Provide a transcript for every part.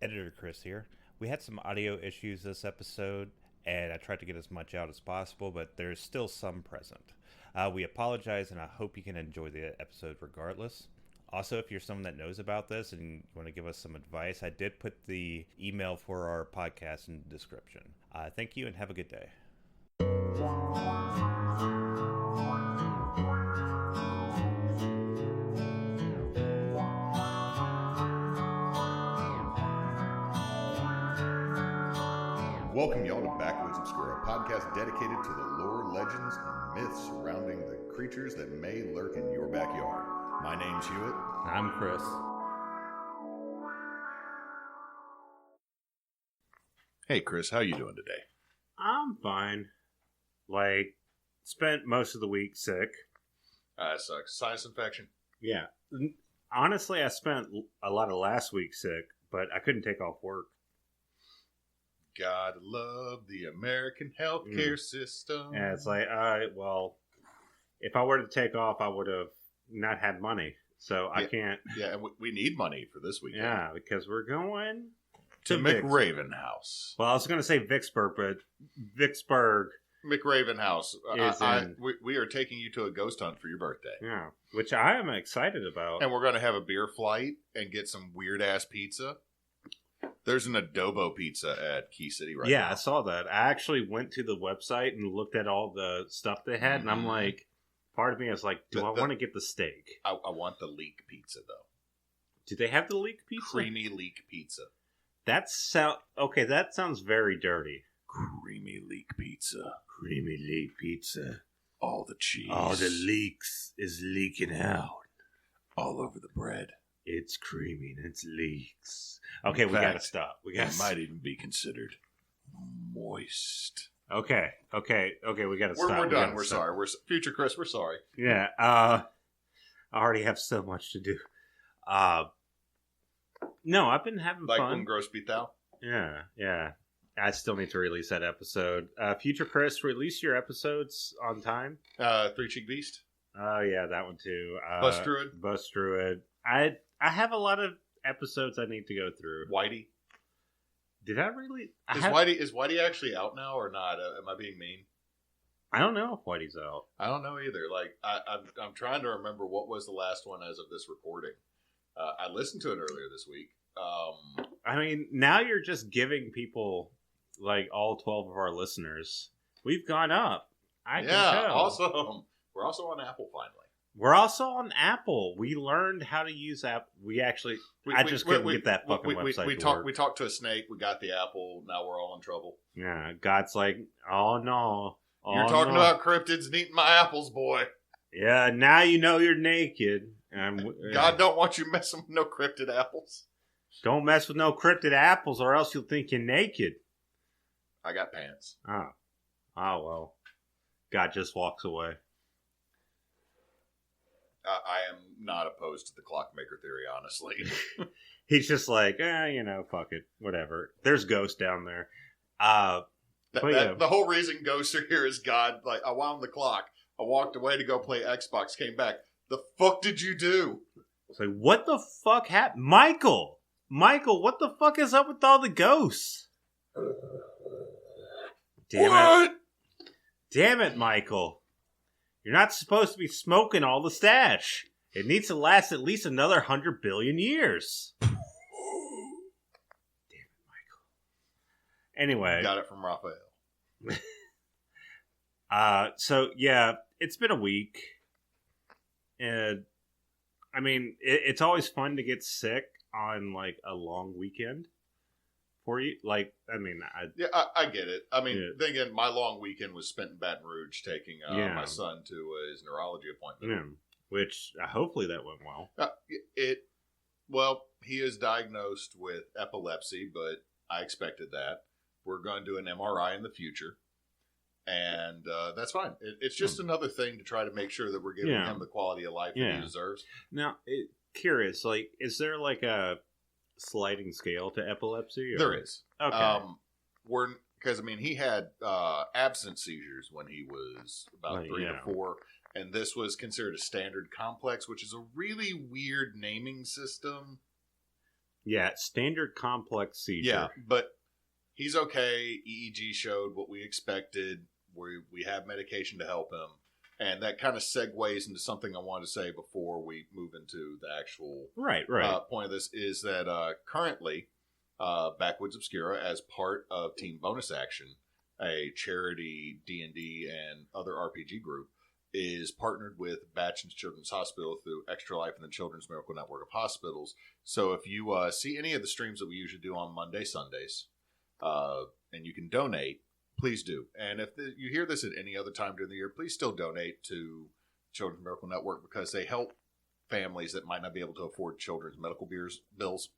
Editor Chris here. We had some audio issues this episode, and I tried to get as much out as possible, but there's still some present. We apologize, and I hope you can enjoy the episode regardless. Also, if you're someone that knows about this and you want to give us some advice, I did put the email for our podcast in the description. Thank you, and have a good day. Welcome y'all to Backwoods Obscura, a podcast dedicated to the lore, legends, and myths surrounding the creatures that may lurk in your backyard. My name's Hewitt. I'm Chris. Hey Chris, how you doing today? I'm fine. Spent most of the week sick. That sucks. Sinus infection. Yeah. Honestly, I spent a lot of last week sick, but I couldn't take off work. Gotta love the American healthcare system. Yeah, it's like, well, if I were to take off, I would have not had money. So I can't. Yeah, and we need money for this weekend. Yeah, because we're going to McRaven House. Well, I was going to say Vicksburg, but Vicksburg. McRaven House. We are taking you to a ghost hunt for your birthday. Yeah, which I am excited about. And we're going to have a beer flight and get some weird-ass pizza. There's an adobo pizza at Key City right now. Yeah, I saw that. I actually went to the website and looked at all the stuff they had, and I'm like, part of me is like, I want to get the steak? I want the leek pizza, though. Do they have the leek pizza? Creamy leek pizza. That sounds very dirty. Creamy leek pizza. Creamy leek pizza. All the cheese. All the leeks is leaking out. All over the bread. It's creamy and it's leaks. Okay, we gotta stop. It might even be considered moist. Okay, we gotta stop. We're done. We're sorry. We're future Chris. We're sorry. Yeah. I already have so much to do. No, I've been having fun. Like gross beat thou? Yeah. I still need to release that episode. Future Chris, release your episodes on time. Three Cheek Beast. Oh yeah, that one too. Bust Druid. I have a lot of episodes I need to go through. Whitey. Did I really? Is Whitey actually out now or not? Am I being mean? I don't know if Whitey's out. I don't know either. I'm trying to remember what was the last one as of this recording. I listened to it earlier this week. I mean, now you're just giving people, like, all 12 of our listeners. We've gone up. I can tell. Awesome. We're also on Apple finally. We're also on Apple. We learned how to use Apple. I just couldn't get that fucking website to work. We talked to a snake. We got the Apple. Now we're all in trouble. Yeah, God's like, oh no. You're talking about cryptids and eating my apples, boy. Yeah, now you know you're naked. God don't want you messing with no cryptid apples. Don't mess with no cryptid apples or else you'll think you're naked. I got pants. Oh well. God just walks away. I am not opposed to the clockmaker theory, honestly. He's just like, fuck it. Whatever. There's ghosts down there. The whole reason ghosts are here is God. Like, I wound the clock. I walked away to go play Xbox, came back. The fuck did you do? It's like, what the fuck happened? Michael, what the fuck is up with all the ghosts? Damn it, Michael. You're not supposed to be smoking all the stash. It needs to last at least another 100 billion years. Damn it, Michael. Anyway. Got it from Raphael. So, yeah, it's been a week. And, I mean, it's always fun to get sick on, like, a long weekend for you. Like, I mean... I get it. I mean, then again, my long weekend was spent in Baton Rouge taking my son to his neurology appointment. Yeah, which, hopefully that went well. He is diagnosed with epilepsy, but I expected that. We're going to do an MRI in the future. And that's fine. It's just another thing to try to make sure that we're giving him the quality of life that he deserves. Now, curious, like, is there like a sliding scale to epilepsy? Or? There is. Okay. Because, I mean, he had absent seizures when he was about 3 to 4. And this was considered a standard complex, which is a really weird naming system. Yeah, standard complex seizure. Yeah, but he's okay. EEG showed what we expected. We have medication to help him. And that kind of segues into something I wanted to say before we move into the actual right. Point of this is that currently, Backwoods Obscura, as part of Team Bonus Action, a charity D&D and other RPG group, is partnered with Batchin's Children's Hospital through Extra Life and the Children's Miracle Network of Hospitals. So if you see any of the streams that we usually do on Monday, Sundays, and you can donate, please do. And if you hear this at any other time during the year, please still donate to Children's Miracle Network because they help families that might not be able to afford children's medical bills.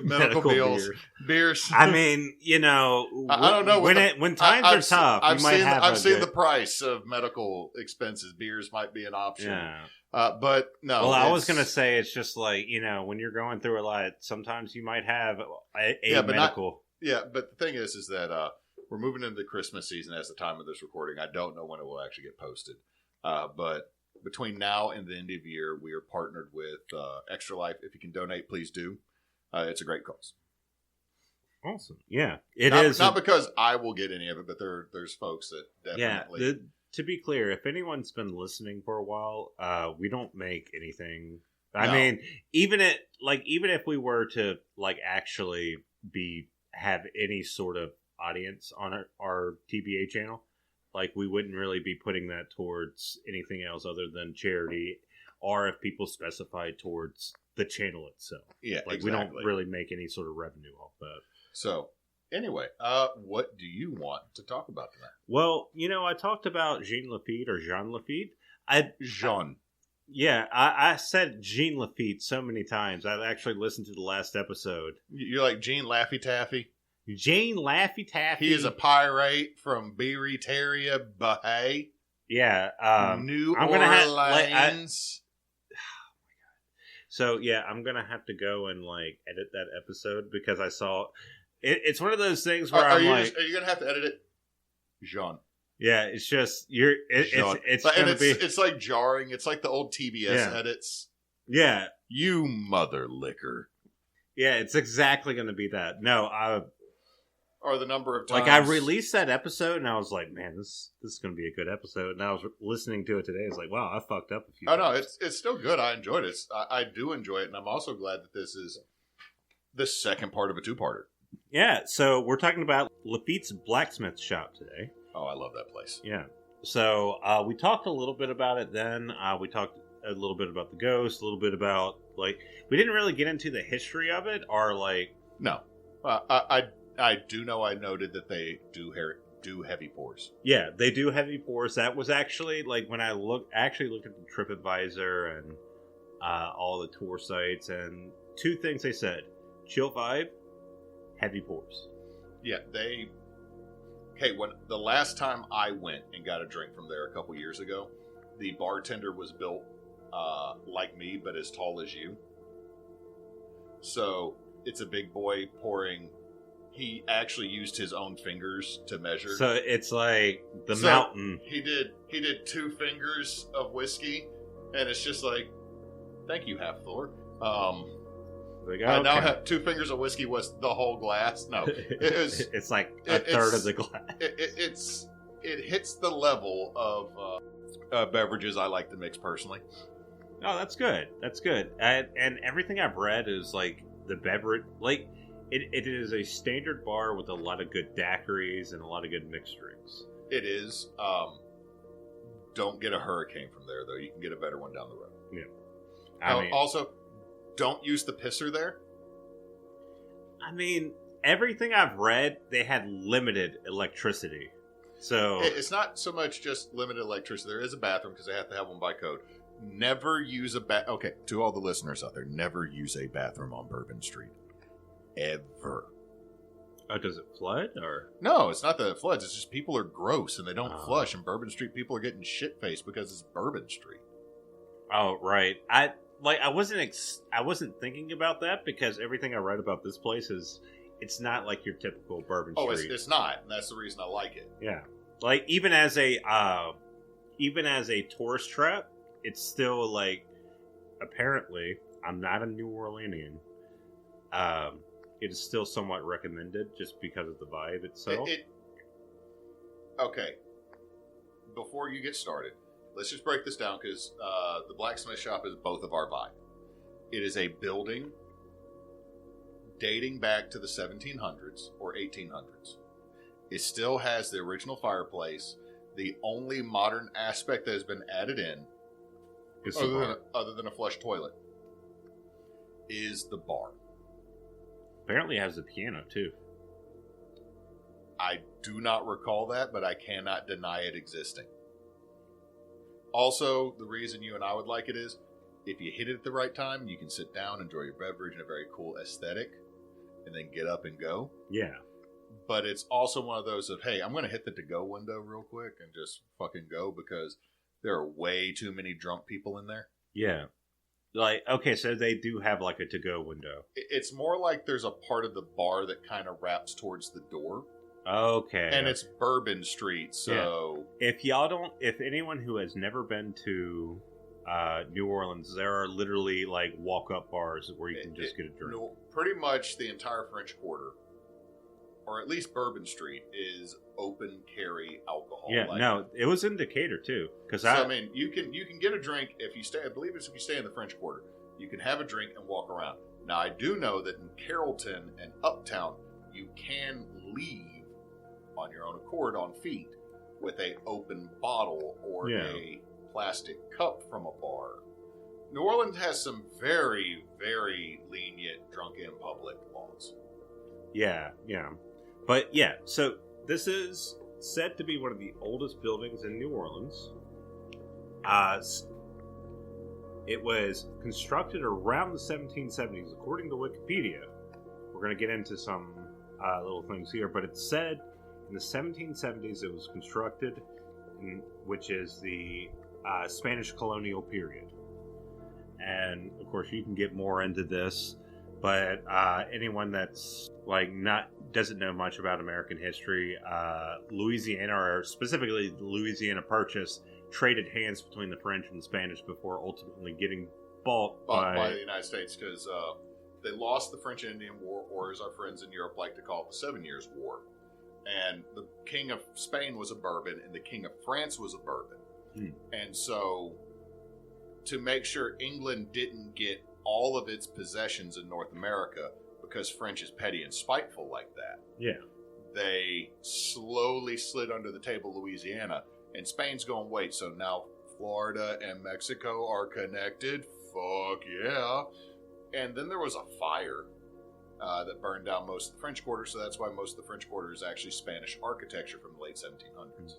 Medical bills, beers. I mean, I don't know when times are tough. I've seen the price of medical expenses. Beers might be an option. Yeah. But no. Well, I was gonna say it's just like when you're going through a lot, sometimes you might have a medical. But the thing is that we're moving into the Christmas season as the time of this recording. I don't know when it will actually get posted, but between now and the end of the year, we are partnered with Extra Life. If you can donate, please do. It's a great cause. Awesome. Yeah, it is. Not because I will get any of it, but there's folks that definitely. Yeah. To be clear, if anyone's been listening for a while, we don't make anything. I mean, even if we were to actually have any sort of audience on our TBA channel, we wouldn't really be putting that towards anything else other than charity, or if people specify towards the channel itself. Yeah, exactly. We don't really make any sort of revenue off that. So, anyway, what do you want to talk about tonight? Well, I talked about Jean Lafitte or Jean Lafitte. Jean. Yeah, I said Jean Lafitte so many times. I've actually listened to the last episode. You're like Jean Laffy Taffy? Jane Laffy Taffy. He is a pirate from Bereteria, Bahia. Yeah. New Orleans. So, yeah, I'm going to have to go and, edit that episode because I saw... It's one of those things where are you going to have to edit it? Jean. Yeah, it's just... It's like jarring. It's like the old TBS edits. Yeah. You mother liquor. Yeah, it's exactly going to be that. No, or the number of times. I released that episode and I was like, man, this is going to be a good episode. And I was listening to it today. I was like, wow, I fucked up a few times. No, it's still good. I enjoyed it. I do enjoy it. And I'm also glad that this is the second part of a two-parter. Yeah, so we're talking about Lafitte's Blacksmith Shop today. Oh, I love that place. Yeah. So we talked a little bit about it then. We talked a little bit about the ghost, a little bit about, we didn't really get into the history of it or, No. I do know I noted that they do heavy pours. Yeah, they do heavy pours. That was actually, when I looked at the TripAdvisor and all the tour sites, and two things they said. Chill vibe, heavy pours. Yeah, when the last time I went and got a drink from there a couple years ago, the bartender was built like me, but as tall as you. So it's a big boy pouring. He actually used his own fingers to measure. So it's like the mountain. He did 2 fingers of whiskey, and it's just like, thank you, Half Thor. I now have 2 fingers of whiskey was the whole glass. No, it was. It's like a third of the glass. It hits the level of beverages I like to mix personally. Oh, that's good. That's good. And everything I've read is the beverage, It is a standard bar with a lot of good daiquiris and a lot of good mixed drinks. It is. Don't get a hurricane from there, though. You can get a better one down the road. Yeah. Also, don't use the pisser there. I mean, everything I've read, they had limited electricity. So it's not so much just limited electricity. There is a bathroom because they have to have one by code. Never use a Okay, to all the listeners out there, never use a bathroom on Bourbon Street. Ever. Oh, does it flood or? No, it's not that it floods. It's just people are gross and they don't flush. And Bourbon Street people are getting shit faced because it's Bourbon Street. Oh, right. I wasn't thinking about that because everything I read about this place it's not like your typical Bourbon Street. Oh, it's not, and that's the reason I like it. Yeah, even as a tourist trap, it's still apparently I'm not a New Orleanian. it is still somewhat recommended just because of the vibe itself. Okay. Before you get started, let's just break this down because the blacksmith shop is both of our vibe. It is a building dating back to the 1700s or 1800s. It still has the original fireplace. The only modern aspect that has been added in, other than a flush toilet, is the bar. Apparently it has a piano, too. I do not recall that, but I cannot deny it existing. Also, the reason you and I would like it is, if you hit it at the right time, you can sit down, enjoy your beverage in a very cool aesthetic, and then get up and go. Yeah. But it's also one of those of, hey, I'm going to hit the to-go window real quick and just fucking go because there are way too many drunk people in there. Yeah. Like, okay, so they do have like a to-go window. It's more like there's a part of the bar that kind of wraps towards the door. Okay. And it's Bourbon Street, so... Yeah. If anyone who has never been to New Orleans, there are literally like walk-up bars where you can just get a drink. No, pretty much the entire French Quarter, or at least Bourbon Street, is open carry alcohol. Yeah, no, it was in Decatur too. I mean, you can get a drink if you stay. I believe it's if you stay in the French Quarter, you can have a drink and walk around. Now, I do know that in Carrollton and Uptown, you can leave on your own accord on feet with a open bottle or a plastic cup from a bar. New Orleans has some very, very lenient drunk in public laws. Yeah. But yeah, so this is said to be one of the oldest buildings in New Orleans. It was constructed around the 1770s, according to Wikipedia. We're going to get into some little things here, but it said in the 1770s it was constructed, which is the Spanish colonial period. And of course, you can get more into this, but anyone that's like doesn't know much about American history, Louisiana, or specifically the Louisiana Purchase, traded hands between the French and the Spanish before ultimately getting bought by the United States, because they lost the French and Indian War, or as our friends in Europe like to call it, the 7 Years' War. And the King of Spain was a Bourbon, and the King of France was a Bourbon. And so, to make sure England didn't get all of its possessions in North America, because French is petty and spiteful like that, they slowly slid under the table Louisiana, and Spain's going, wait, so now Florida and Mexico are connected? Fuck yeah. And then there was a fire that burned down most of the French Quarter, so that's why most of the French Quarter is actually Spanish architecture from the late 1700s.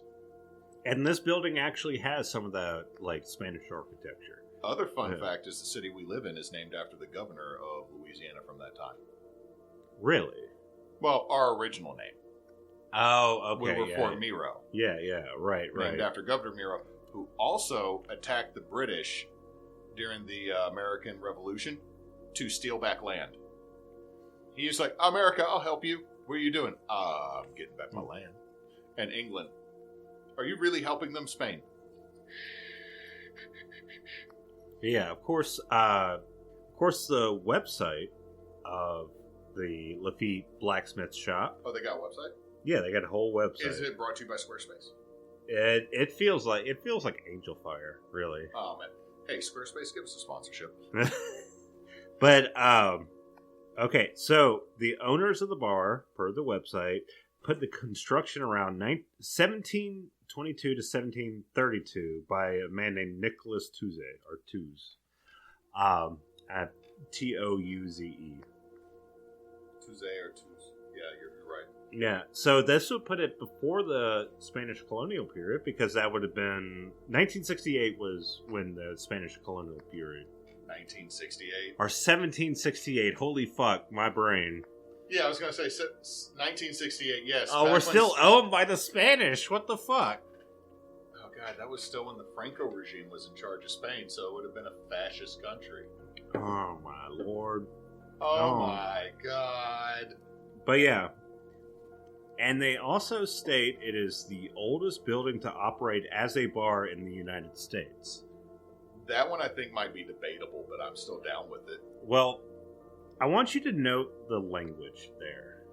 And this building actually has some of the like Spanish architecture. Other fun fact is the city we live in is named after the governor of Louisiana from that time. Really? Well, our original name. Oh, okay. We were Fort Miro. Yeah, right. Named after Governor Miro, who also attacked the British during the American Revolution to steal back land. He was like, America, I'll help you. What are you doing? I'm getting back my land. And England, are you really helping them? Spain. Yeah, of course. The website of the Lafitte Blacksmith Shop. Oh, they got a website? Yeah, they got a whole website. Is it brought to you by Squarespace? It feels like Angel Fire, really. Oh man, hey, Squarespace, give us a sponsorship. But okay, so the owners of the bar, per the website, put the construction around 1722 to 1732 by a man named Nicholas Touze, or Touze, at Touze. Touze or Touze. Yeah, you're right. Yeah, so this would put it before the Spanish colonial period, because that would have been 1968 was when the Spanish colonial period. 1968 or 1768. Holy fuck, my brain. Yeah, I was gonna say 1968. Yes. Oh, we're still owned by the Spanish. What the fuck? Oh god, that was still when the Franco regime was in charge of Spain, so it would have been a fascist country. Oh my lord. Oh my god. But yeah. And they also state it is the oldest building to operate as a bar in the United States. That one I think might be debatable, but I'm still down with it. Well, I want you to note the language there.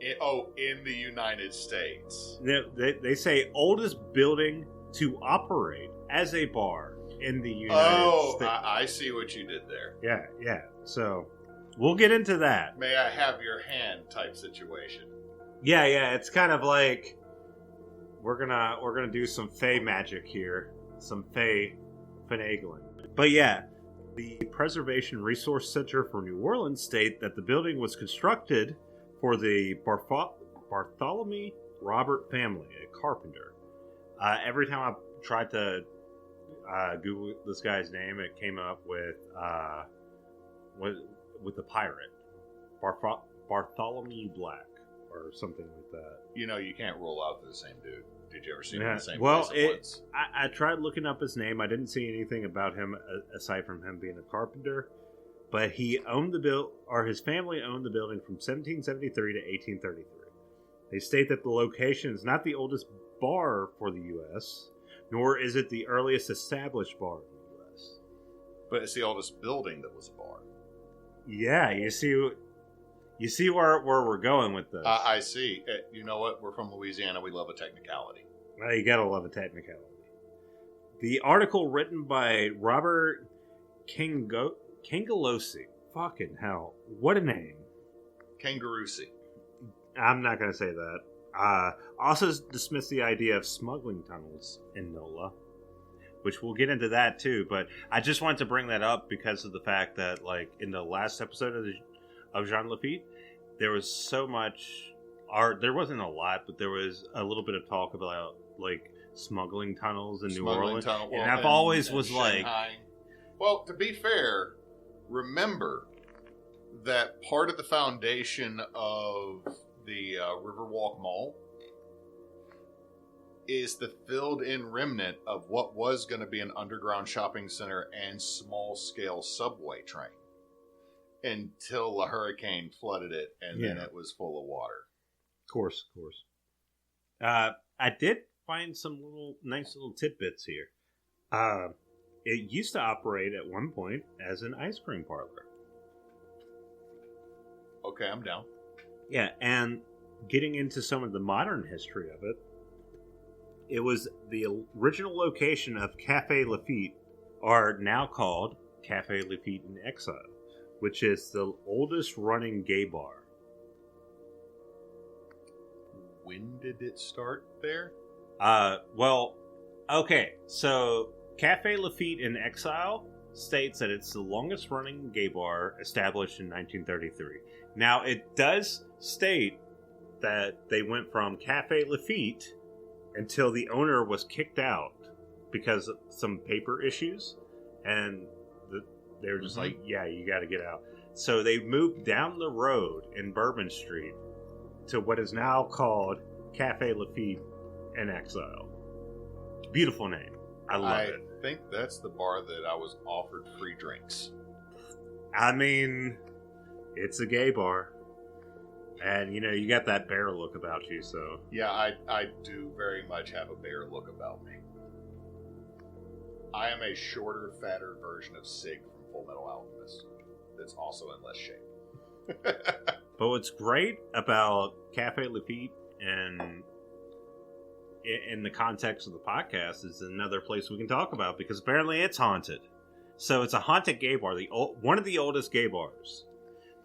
In the United States. They say oldest building to operate as a bar in the United States. I see what you did there. Yeah. So we'll get into that. May I have your hand type situation. Yeah. It's kind of like we're gonna do some fey magic here, some fey finagling. But yeah, the Preservation Resource Center for New Orleans state that the building was constructed for the Bartholomew Robert family, a carpenter. Every time I tried to Google this guy's name, it came up with the pirate, Bartholomew Black, or something like that. You know, you can't roll out to the same dude. Did you ever see him in the same place at once? I tried looking up his name. I didn't see anything about him aside from him being a carpenter. But he owned his family owned the building from 1773 to 1833. They state that the location is not the oldest bar for the U.S., nor is it the earliest established bar in the U.S. But it's the oldest building that was a bar. Yeah, you see where we're going with this. I see. You know what? We're from Louisiana. We love a technicality. Well, you gotta love a technicality. The article written by Robert Kangalosi. Fucking hell. What a name. Kangaroosie. I'm not going to say that. Also dismissed the idea of smuggling tunnels in NOLA, which we'll get into that too. But I just wanted to bring that up because of the fact that, like, in the last episode of Jean Lafitte, there was so much, or there wasn't a lot, but there was a little bit of talk about, like, smuggling tunnels in New Orleans. And I've always was like... Well, to be fair, remember that part of the foundation of the Riverwalk Mall is the filled-in remnant of what was going to be an underground shopping center and small-scale subway train until a hurricane flooded it, and then it was full of water. Of course. I did find some nice little tidbits here. It used to operate at one point as an ice cream parlor. Okay, I'm down. Yeah, and getting into some of the modern history of it, it was the original location of Cafe Lafitte, are now called Cafe Lafitte in Exile, which is the oldest running gay bar. When did it start there? Okay, so Cafe Lafitte in Exile states that it's the longest running gay bar established in 1933. Now, it does state that they went from Cafe Lafitte until the owner was kicked out because of some paper issues, and they were just like, yeah, you got to get out. So they moved down the road in Bourbon Street to what is now called Cafe Lafitte in Exile. Beautiful name. I love it. I think that's the bar that I was offered free drinks. I mean, it's a gay bar. And, you know, you got that bear look about you, so... Yeah, I do very much have a bear look about me. I am a shorter, fatter version of Sig from Full Metal Alchemist that's also in less shape. But what's great about Cafe Lafitte and in the context of the podcast is another place we can talk about, because apparently it's haunted. So it's a haunted gay bar, one of the oldest gay bars.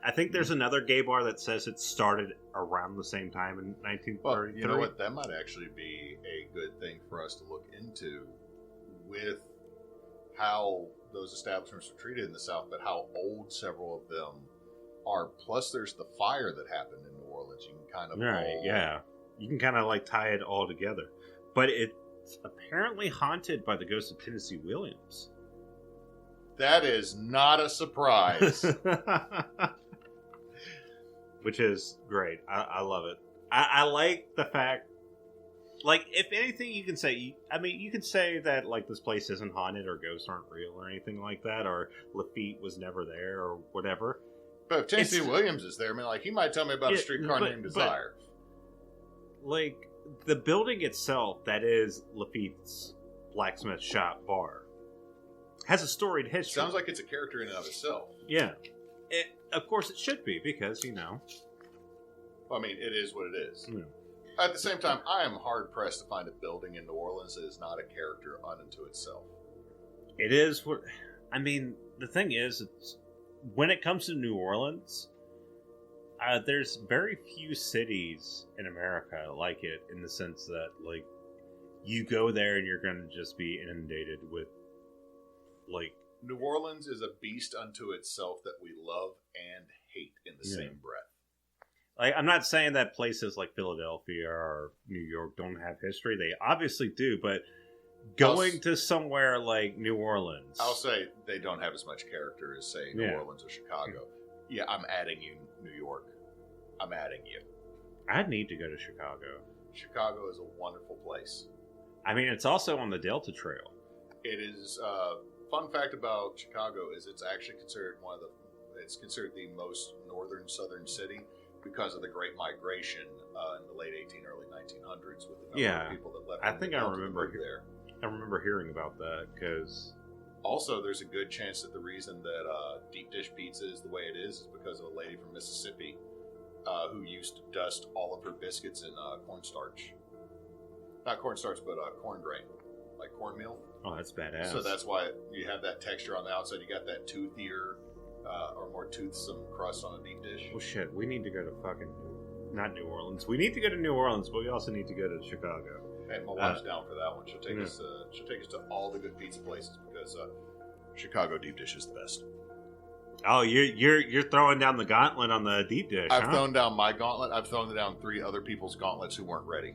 I think there's another gay bar that says it started around the same time in 1933. Well, you know what? That might actually be a good thing for us to look into with how those establishments are treated in the South, but how old several of them are. Plus, there's the fire that happened in New Orleans. You can kind of... Right, yeah. You can kind of like tie it all together. But it's apparently haunted by the ghost of Tennessee Williams. That is not a surprise. Which is great. I love it. I like the fact, like, if anything you can say, I mean, you could say that, like, this place isn't haunted or ghosts aren't real or anything like that, or Lafitte was never there or whatever. But if Tennessee Williams is there, I mean, like, he might tell me about a streetcar named Desire. Like, the building itself, that is Lafitte's Blacksmith Shop Bar, has a storied history. Sounds like it's a character in and of itself. Yeah. Of course it should be, because, you know. I mean, it is what it is. Yeah. At the same time, I am hard-pressed to find a building in New Orleans that is not a character unto itself. It is what... I mean, the thing is, when it comes to New Orleans, there's very few cities in America like it, in the sense that, like, you go there and you're going to just be inundated with, like... New Orleans is a beast unto itself that we love and hate in the same breath. Like, I'm not saying that places like Philadelphia or New York don't have history. They obviously do, but going to somewhere like New Orleans... I'll say they don't have as much character as, say, New Orleans or Chicago. Yeah, I'm adding you, New York. I'm adding you. I'd need to go to Chicago. Chicago is a wonderful place. I mean, it's also on the Delta Trail. It is... fun fact about Chicago is it's actually considered it's considered the most northern southern city because of the Great Migration in the late early 1900s with the number of people that left. I think I remember there. I remember hearing about that because. Also, there's a good chance that the reason that deep dish pizza is the way it is because of a lady from Mississippi who used to dust all of her biscuits in cornstarch. Not cornstarch, but corn grain, like cornmeal. Oh, that's badass. So that's why you have that texture on the outside. You got that toothier or more toothsome crust on a deep dish. Well, shit, we need to go to not New Orleans. We need to go to New Orleans, but we also need to go to Chicago. And my wife's down for that one. She'll take us. She'll take us to all the good pizza places because Chicago deep dish is the best. Oh, you're throwing down the gauntlet on the deep dish. I've thrown down my gauntlet. I've thrown down 3 other people's gauntlets who weren't ready.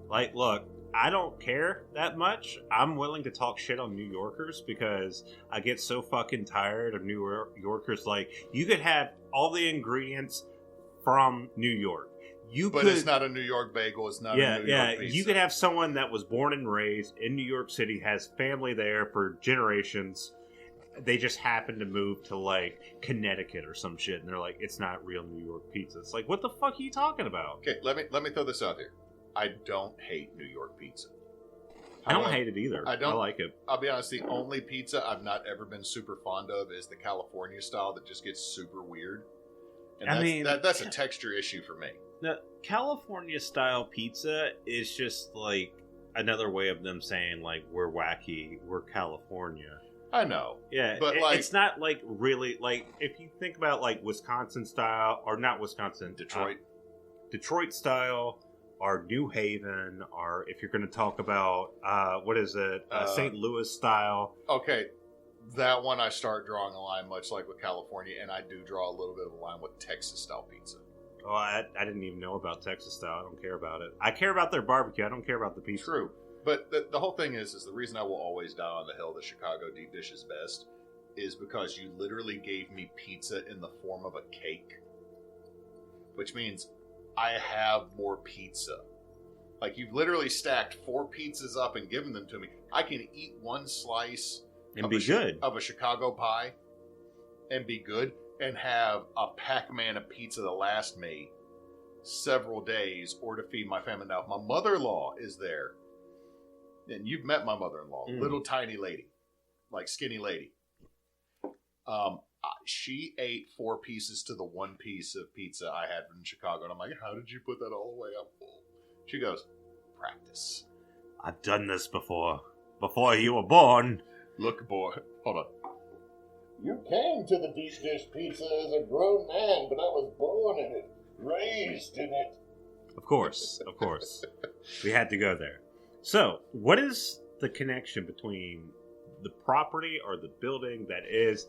Like, look, I don't care that much. I'm willing to talk shit on New Yorkers because I get so fucking tired of New Yorkers. Like, you could have all the ingredients from New York. But it's not a New York bagel. It's not a New York pizza. You could have someone that was born and raised in New York City, has family there for generations. They just happen to move to, like, Connecticut or some shit, and they're like, it's not real New York pizza. It's like, what the fuck are you talking about? Okay, let me throw this out there. I don't hate New York pizza. I don't hate it either. I like it. I'll be honest, the only pizza I've not ever been super fond of is the California style that just gets super weird. And that's a texture issue for me. The California style pizza is just like another way of them saying, like, we're wacky, we're California. I know. Yeah, but it's not like really, like, if you think about like Wisconsin style, or not Wisconsin, Detroit style, or New Haven, or if you're going to talk about St. Louis style. Okay, that one I start drawing a line, much like with California, and I do draw a little bit of a line with Texas style pizza. Oh, I didn't even know about Texas style. I don't care about it. I care about their barbecue. I don't care about the pizza. True. But the whole thing is the reason I will always die on the hill that Chicago deep dish is best is because you literally gave me pizza in the form of a cake. Which means I have more pizza. Like, you've literally stacked 4 pizzas up and given them to me. I can eat one slice and be good of a Chicago pie and be good and have a Pac-Man of pizza to last me several days or to feed my family. Now, if my mother-in-law is there, and you've met my mother-in-law, little tiny lady, like skinny lady. She ate 4 pieces to the 1 piece of pizza I had in Chicago. And I'm like, how did you put that all away? I'm full. She goes, practice. I've done this before. Before you were born. Look, boy. Hold on. You came to the deep dish pizza as a grown man, but I was born in it, raised in it. Of course. We had to go there. So, what is the connection between the property or the building that is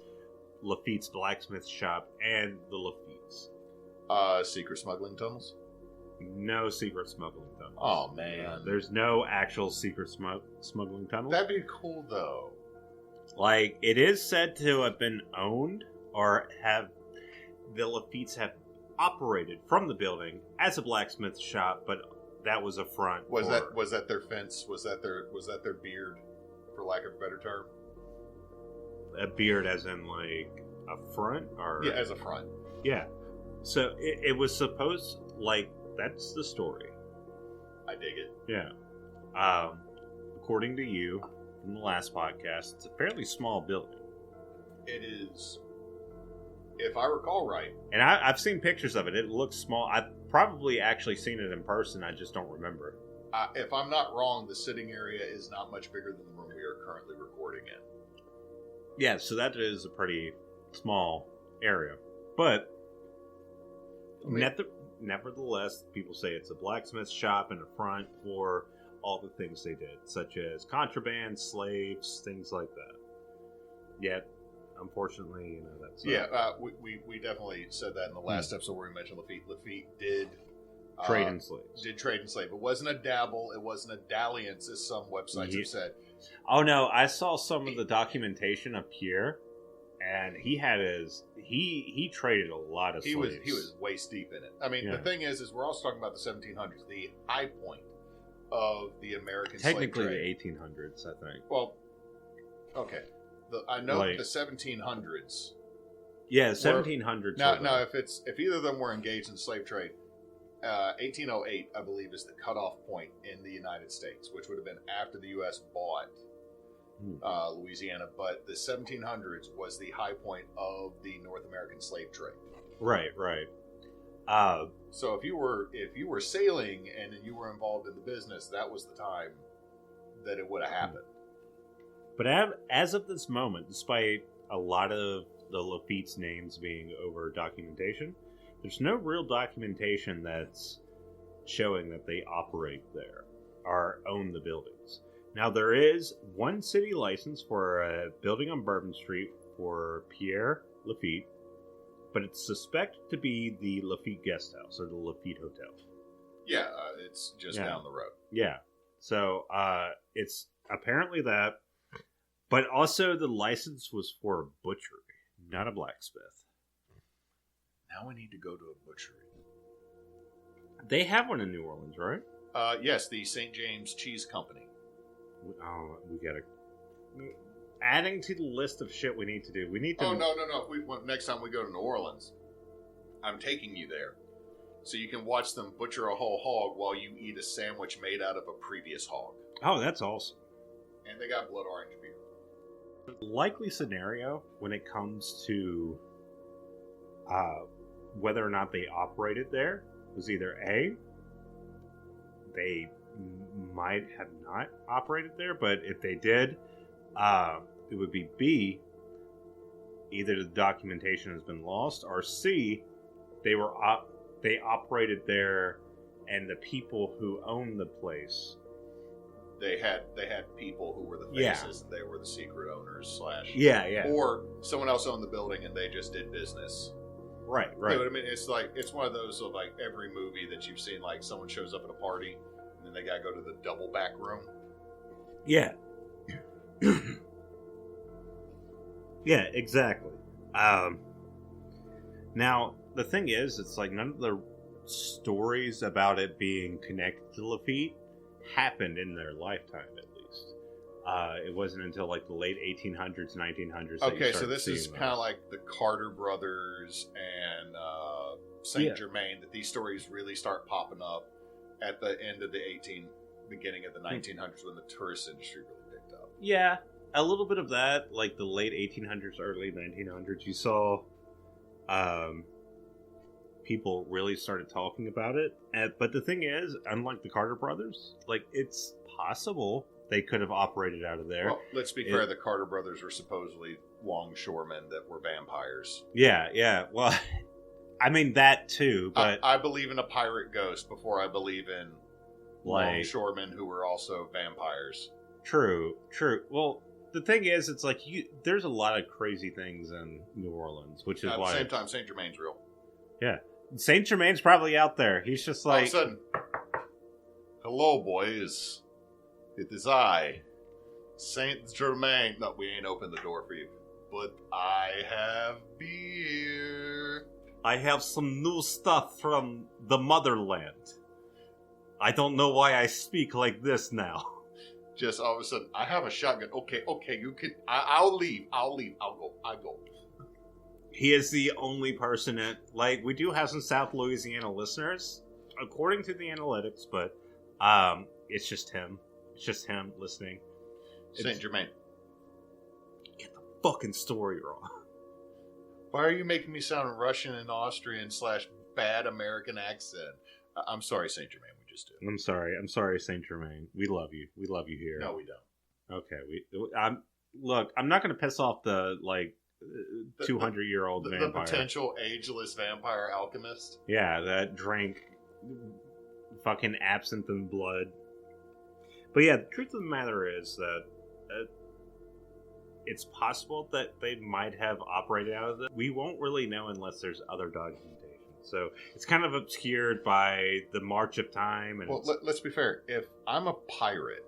Lafitte's Blacksmith Shop and the Lafitte's? Secret smuggling tunnels? No secret smuggling tunnels. Oh, man. There's no actual secret smuggling tunnels. That'd be cool, though. Like, it is said to have been owned, or the Lafitte's have operated from the building as a blacksmith shop, but that was a front. Was that their fence? Was that their beard, for lack of a better term? A beard as in like a front? Or yeah, as a front. Yeah. So it was supposed, like, that's the story. I dig it. Yeah. According to you, from the last podcast, it's a fairly small building. It is if I recall right. And I've seen pictures of it. It looks small. I've probably actually seen it in person. I just don't remember. If I'm not wrong, the sitting area is not much bigger than the room we are currently recording in. Yeah, so that is a pretty small area. But nevertheless, people say it's a blacksmith shop and a front for all the things they did, such as contraband, slaves, things like that. Yet, unfortunately, that's... we definitely said that in the last episode where we mentioned Lafitte. Lafitte did... trade in slaves. Did trade in slaves. It wasn't a dabble. It wasn't a dalliance, as some websites have said. Oh, no. I saw some of the documentation of Pierre, and he had he traded a lot of slaves. He was waist deep in it. I mean, the thing is we're also talking about the 1700s, the high point of the American slave trade. Technically the 1800s, I think. Well, okay. I know the 1700s. Yeah, 1700s. Now, if either of them were engaged in slave trade, 1808, I believe, is the cutoff point in the United States, which would have been after the U.S. bought Louisiana. But the 1700s was the high point of the North American slave trade. Right. So if you were sailing and you were involved in the business, that was the time that it would have happened. But as of this moment, despite a lot of the Lafitte's names being over documentation, there's no real documentation that's showing that they operate there or own the buildings. Now, there is one city license for a building on Bourbon Street for Pierre Lafitte, but it's suspected to be the Lafitte Guest House or the Lafitte Hotel. Yeah, it's just down the road. Yeah. So, it's apparently that, but also the license was for a butchery, not a blacksmith. Now we need to go to a butchery. They have one in New Orleans, right? Yes, the St. James Cheese Company. Oh, we gotta... Adding to the list of shit we need to do. We need to... Oh, no. Next time we go to New Orleans, I'm taking you there. So you can watch them butcher a whole hog while you eat a sandwich made out of a previous hog. Oh, that's awesome. And they got blood orange beer. The likely scenario when it comes to whether or not they operated there was either A, they might have not operated there, but if they did, it would be B, either the documentation has been lost, or C, they operated there, and the people who owned the place, they had people who were the faces, and they were the secret owners / yeah, or someone else owned the building and they just did business. Right. You know what I mean? It's like, it's one of those of like every movie that you've seen, like someone shows up at a party and then they gotta go to the double back room. Yeah. Yeah, exactly. Now, the thing is, it's like none of the stories about it being connected to Lafitte happened in their lifetime, at least. It wasn't until like the late 1800s, 1900s. Okay, so this is kind of like the Carter brothers and Saint Germain, that these stories really start popping up at the end of the beginning of the 1900s when the tourist industry really picked up. Yeah, a little bit of that, like the late 1800s, early 1900s. You saw people really started talking about it. But the thing is, unlike the Carter brothers, like, it's possible they could have operated out of there. Well, let's be fair, the Carter brothers were supposedly longshoremen that were vampires. Yeah. Well, I mean, that too, but... I believe in a pirate ghost before I believe in longshoremen who were also vampires. True. Well, the thing is, it's like, there's a lot of crazy things in New Orleans, which is why... At the same time, Saint Germain's real. Yeah. Saint Germain's probably out there. He's just like... All of a sudden, hello, boys. It is I, Saint Germain. No, we ain't opened the door for you. But I have beer. I have some new stuff from the motherland. I don't know why I speak like this now. Just all of a sudden, I have a shotgun. Okay, you can... I'll leave. I'll go. He is the only person that... Like, we do have some South Louisiana listeners, according to the analytics, but it's just him. It's just him listening. Saint Germain. Get the fucking story wrong. Why are you making me sound Russian and Austrian / bad American accent? I'm sorry, Saint Germain. We just did. I'm sorry, Saint Germain. We love you. We love you here. No, we don't. Okay. I'm not going to piss off the 200-year-old vampire. The potential ageless vampire alchemist. Yeah, that drank fucking absinthe and blood. But yeah, the truth of the matter is that it's possible that they might have operated out of it. We won't really know unless there's other documentation. So it's kind of obscured by the march of time. And well, let's be fair. If I'm a pirate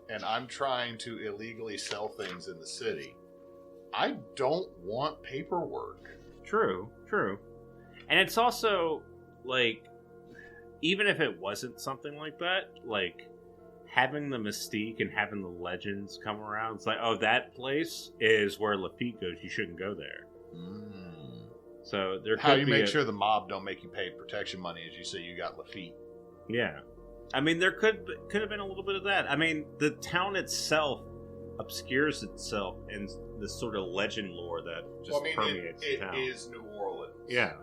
and I'm trying to illegally sell things in the city, I don't want paperwork. True. And it's also, even if it wasn't something like that, having the mystique and having the legends come around, it's like, oh, that place is where Lafitte goes. You shouldn't go there. So there. How do you make sure the mob don't make you pay protection money as you say you got Lafitte? Yeah, I mean there could have been a little bit of that. I mean the town itself obscures itself in this sort of legend lore that just permeates the town. It is New Orleans. Yeah.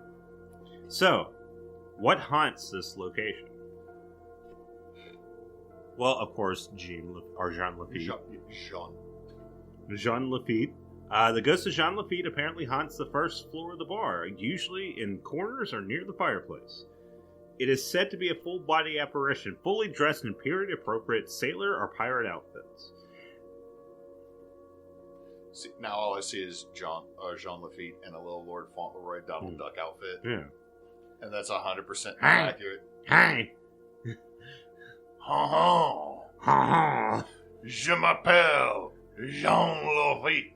So, what haunts this location? Well, of course, Jean Lafitte. Jean Lafitte. The ghost of Jean Lafitte apparently haunts the first floor of the bar, usually in corners or near the fireplace. It is said to be a full-body apparition, fully dressed in period-appropriate sailor or pirate outfits. See, now all I see is Jean Lafitte and a little Lord Fauntleroy Donald Duck outfit. Yeah. And that's 100% accurate. Hey! Ha ha! Je m'appelle Jean Lafitte.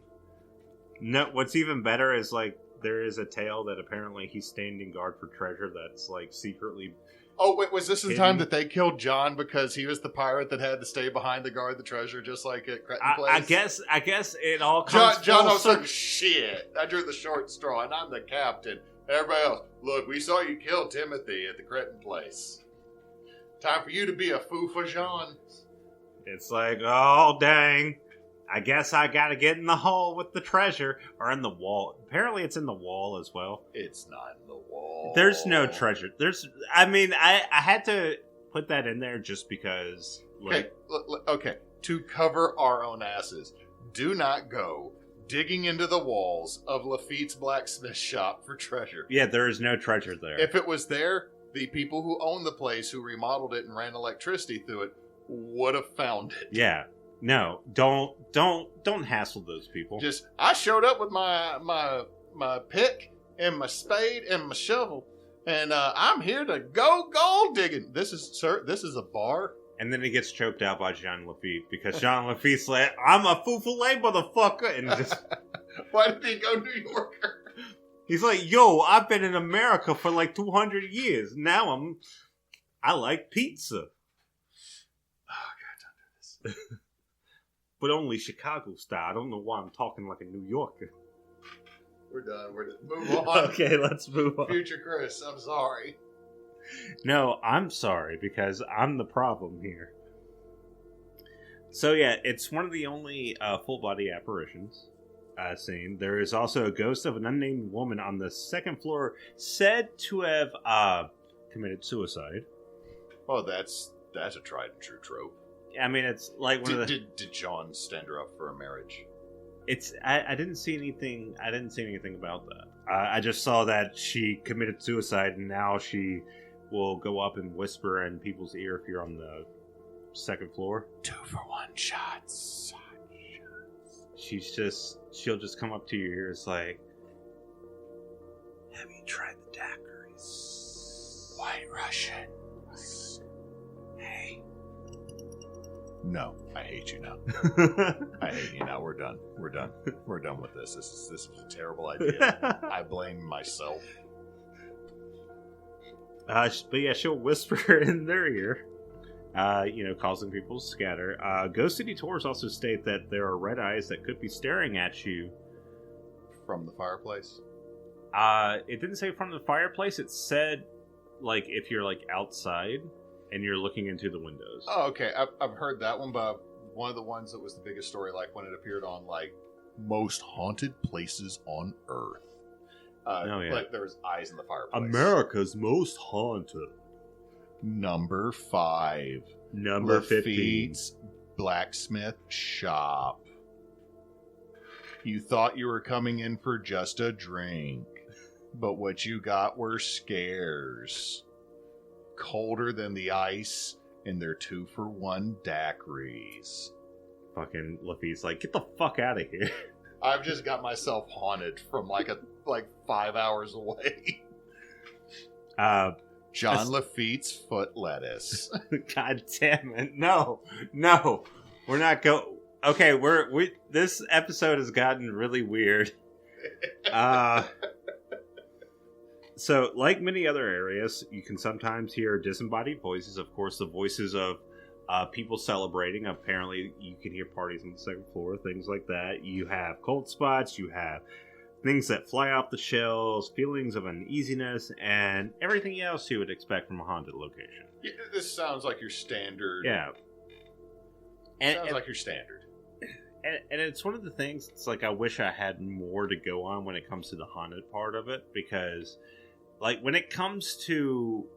No, what's even better is there is a tale that apparently he's standing guard for treasure that's secretly. Oh wait, was this the time that they killed John because he was the pirate that had to stay behind to guard the treasure, just like at Cretin Place? I guess it all comes. John was like, shit. I drew the short straw, and I'm the captain. Everybody else, look, we saw you kill Timothy at the Cretin Place. Time for you to be a foo for Jean. It's like, oh dang. I guess I gotta get in the hole with the treasure. Or in the wall. Apparently it's in the wall as well. It's not in the wall. There's no treasure. I had to put that in there just because. Okay. To cover our own asses. Do not go digging into the walls of Lafitte's Blacksmith Shop for treasure. Yeah, there is no treasure there. If it was there, the people who owned the place, who remodeled it and ran electricity through it, would have found it. Yeah. No, don't hassle those people. I showed up with my pick and my spade and my shovel, and I'm here to go gold digging. This is a bar. And then he gets choked out by Jean Lafitte because Jean Lafitte's like, I'm a foo-foo-lay motherfucker, and just. Why did he go New Yorker? He's like, yo, I've been in America for 200 years. Now I like pizza. Oh God, don't do this. But only Chicago style. I don't know why I'm talking like a New Yorker. We're done. Move on. Okay, let's move on. Future Chris, I'm sorry. No, I'm sorry because I'm the problem here. So yeah, it's one of the only full-body apparitions seen. There is also a ghost of an unnamed woman on the second floor said to have committed suicide. Oh, that's a tried and true trope. I mean, it's like one of the. Did John stand her up for a marriage? I didn't see anything. I didn't see anything about that. I just saw that she committed suicide, and now she will go up and whisper in people's ear if you're on the second floor. 2-for-1 shots. She'll just come up to your ear. It's like, have you tried the daiquiris? White Russian. No, I hate you now. I hate you now. We're done. We're done with this. This was a terrible idea. I blame myself. But yeah, she'll whisper in their ear, causing people to scatter. Ghost City Tours also state that there are red eyes that could be staring at you from the fireplace. It didn't say from the fireplace. It said if you're outside. And you're looking into the windows. Oh, okay. I've heard that one, but one of the ones that was the biggest story, when it appeared on most haunted places on Earth. Like there was eyes in the fireplace. America's Most Haunted. Number 5. Number 15. Lafitte's Blacksmith Shop. You thought you were coming in for just a drink, but what you got were scares. Colder than the ice in their 2-for-1 daiquiris. Fucking Lafitte's like, get the fuck out of here. I've just got myself haunted from like 5 hours away. John Lafitte's foot lettuce. God damn it! No, we're not go. Okay, we. This episode has gotten really weird. So, like many other areas, you can sometimes hear disembodied voices. Of course, the voices of people celebrating. Apparently, you can hear parties on the second floor, things like that. You have cold spots. You have things that fly off the shelves, feelings of uneasiness, and everything else you would expect from a haunted location. Yeah, this sounds like your standard. Yeah. Sounds like your standard. And it's one of the things, it's like I wish I had more to go on when it comes to the haunted part of it, because, like, when it comes to,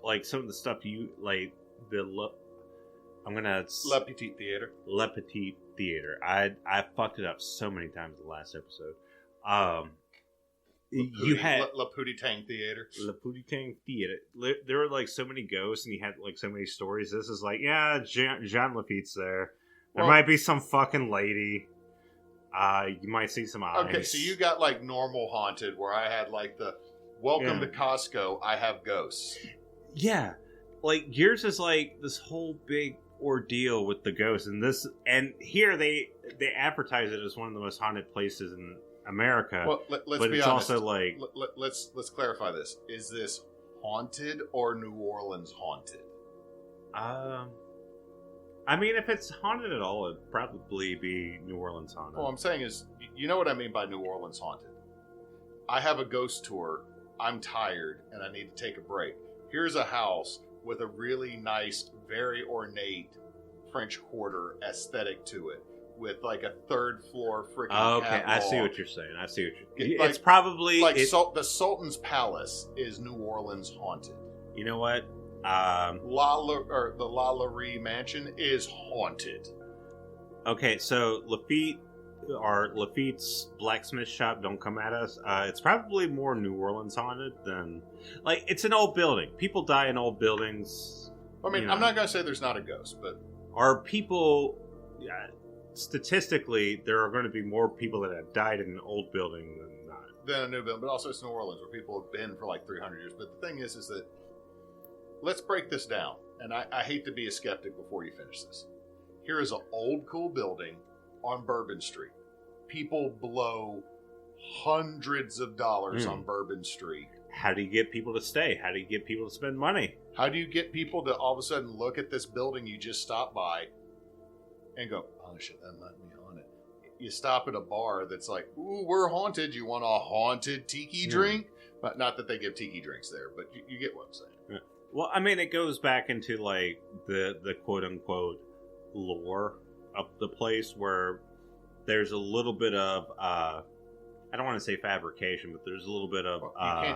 like, some of the stuff you, like, I'm gonna... La Petite Theater. La Petite Theater. I fucked it up so many times in the last episode. You had La Putitang Theater. La Putitang Theater. There were like so many ghosts, and you had like so many stories. This is like, yeah, Jean Lafitte's there. There might be some fucking lady. You might see some eyes. Okay, so you got like normal haunted, where I had like the welcome to Costco. I have ghosts. Yeah, like yours is like this whole big ordeal with the ghosts, and here they advertise it as one of the most haunted places in America. Well, let's but be it's honest. Also like let's clarify this. Is this haunted or New Orleans haunted? I mean, if it's haunted at all, it'd probably be New Orleans haunted. All I'm saying is, you know what I mean by New Orleans haunted. I have a ghost tour. I'm tired and I need to take a break. Here's a house with a really nice, very ornate French Quarter aesthetic to it, with like a third floor freaking okay, catalog. I see what you're saying. Like, it's probably like the Sultan's Palace is New Orleans haunted. You know what? The La Laurie Mansion is haunted. Okay, so Lafitte's Blacksmith Shop, don't come at us. It's probably more New Orleans haunted than... Like, it's an old building. People die in old buildings. I mean, I'm not going to say there's not a ghost, but... Are people... statistically, there are going to be more people that have died in an old building than not. Than a new building, but also it's New Orleans, where people have been for like 300 years. But the thing is that... Let's break this down. And I hate to be a skeptic before you finish this. Here is an old, cool building on Bourbon Street. People blow hundreds of dollars on Bourbon Street. How do you get people to stay? How do you get people to spend money? How do you get people to all of a sudden look at this building you just stopped by and go, oh shit, that might be haunted? You stop at a bar that's like, ooh, we're haunted. You want a haunted tiki drink? But not that they give tiki drinks there, but you get what I'm saying. Yeah. Well, I mean, it goes back into like the quote unquote lore of the place, where there's a little bit of I don't want to say fabrication, but there's a little bit of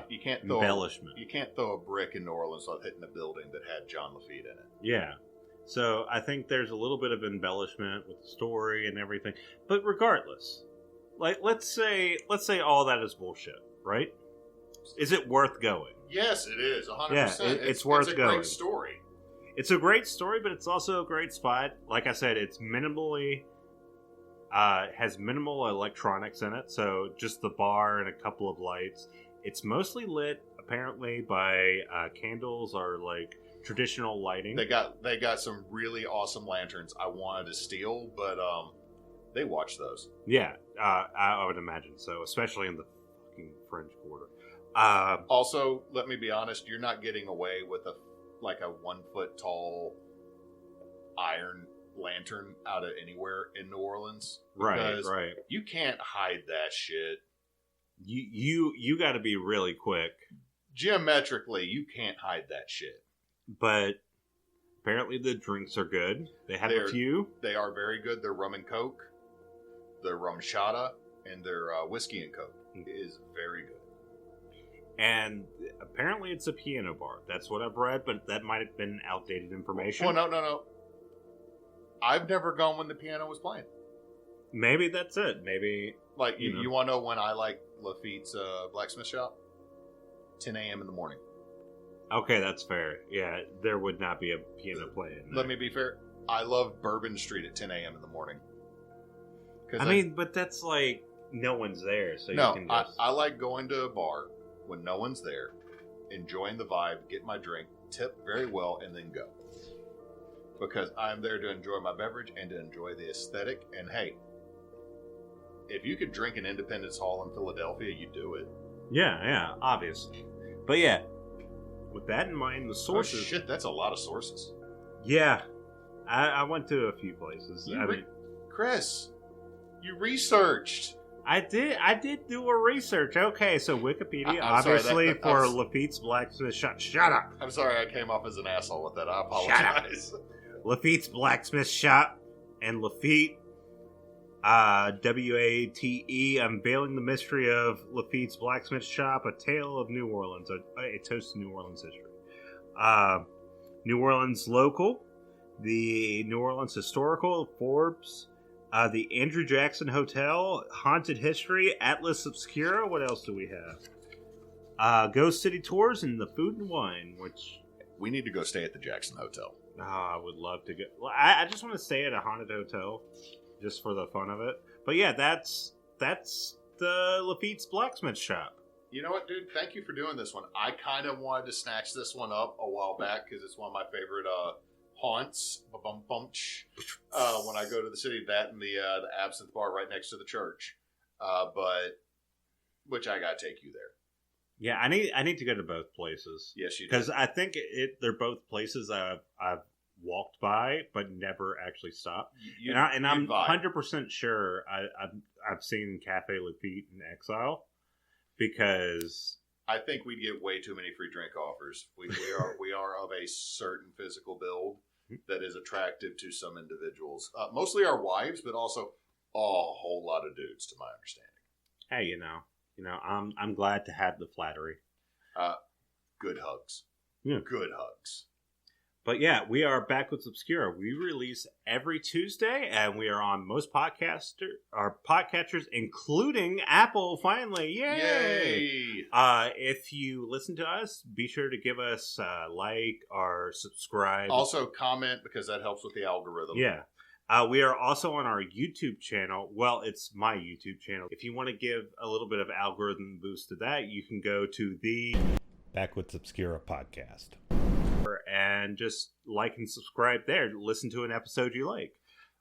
you can't throw embellishment. You can't throw a brick in New Orleans without hitting a building that had John Lafitte in it. Yeah. So I think there's a little bit of embellishment with the story and everything. But regardless, like let's say all that is bullshit, right? Is it worth going? Yes, it is. 100%. Yeah, it's worth it's a going. Great story. It's a great story, but it's also a great spot. Like I said, it's minimally has minimal electronics in it, so just the bar and a couple of lights. It's mostly lit apparently by candles or like traditional lighting. They got some really awesome lanterns I wanted to steal, but they watch those. Yeah, I would imagine so, especially in the fucking French Quarter. Also, let me be honest, you're not getting away with a 1 foot tall iron lantern out of anywhere in New Orleans. Right. You can't hide that shit. You got to be really quick. Geometrically, you can't hide that shit. But apparently the drinks are good. They have a few. They are very good. Their rum and coke, their rum shada, and their whiskey and coke is very good. And apparently it's a piano bar. That's what I've read, but that might have been outdated information. Well, no. I've never gone when the piano was playing. Maybe that's it. Maybe... Like, you want to know when I like Lafitte's Blacksmith Shop? 10 a.m. in the morning. Okay, that's fair. Yeah, there would not be a piano playing. Let me be fair. I love Bourbon Street at 10 a.m. in the morning. I mean, but that's like no one's there, so no, you can just... I like going to a bar when no one's there, enjoying the vibe, get my drink, tip very well, and then go. Because I'm there to enjoy my beverage and to enjoy the aesthetic. And hey, if you could drink in Independence Hall in Philadelphia, you do it. Yeah, obviously. But yeah, with that in mind, the sources... Oh shit, that's a lot of sources. Yeah, I went to a few places. Chris, you researched. I did do a research. Okay, so Wikipedia, sorry, for Lafitte's Blacksmith Shop. Shut up! I'm sorry I came off as an asshole with that. I apologize. Lafitte's Blacksmith Shop and Lafitte, WATE, unveiling the mystery of Lafitte's Blacksmith Shop, a tale of New Orleans, a toast to New Orleans history. New Orleans local, the New Orleans Historical, Forbes, the Andrew Jackson Hotel, Haunted History, Atlas Obscura. What else do we have? Ghost City Tours and the Food and Wine, which... We need to go stay at the Jackson Hotel. I would love to go. Well, I just want to stay at a haunted hotel, just for the fun of it. But yeah, that's the Lafitte's Blacksmith Shop. You know what, dude? Thank you for doing this one. I kind of wanted to snatch this one up a while back because it's one of my favorite haunts. When I go to the city, that and the Absinthe Bar right next to the church. Which I gotta take you there. Yeah, I need to go to both places. Yes, you do. Because I think they're both places I've walked by but never actually stopped. And I'm 100% sure I've seen Cafe Lafitte in Exile because I think we'd get way too many free drink offers. We are of a certain physical build that is attractive to some individuals, mostly our wives, but also a whole lot of dudes, to my understanding. Hey, you know, I'm glad to have the flattery. Good hugs. Yeah. Good hugs. But yeah, we are Backwoods Obscura. We release every Tuesday, and we are on most podcatchers, including Apple. Finally, yay! If you listen to us, be sure to give us a like or subscribe. Also, comment because that helps with the algorithm. Yeah. We are also on our YouTube channel. Well, it's my YouTube channel. If you want to give a little bit of algorithm boost to that, you can go to the Backwoods Obscura podcast and just like and subscribe there. Listen to an episode you like.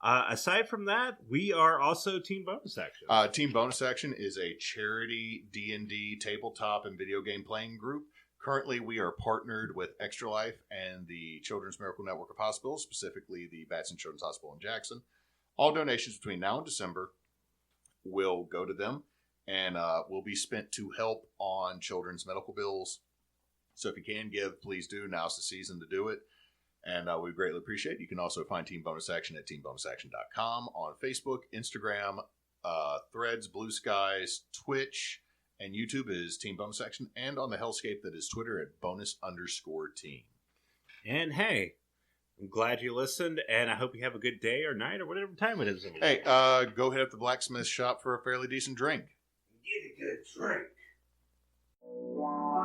Aside from that, we are also Team Bonus Action. Team Bonus Action is a charity D&D tabletop and video game playing group. Currently, we are partnered with Extra Life and the Children's Miracle Network of Hospitals, specifically the Batson Children's Hospital in Jackson. All donations between now and December will go to them and will be spent to help on children's medical bills. So if you can give, please do. Now's the season to do it. And we greatly appreciate it. You can also find Team Bonus Action at teambonusaction.com on Facebook, Instagram, Threads, Blue Skies, Twitch, and YouTube is Team Bonus Action, and on the hellscape that is Twitter at bonus_team. And hey, I'm glad you listened, and I hope you have a good day or night or whatever time it is. Hey, go hit up the Blacksmith Shop for a fairly decent drink. Get a good drink. Wow.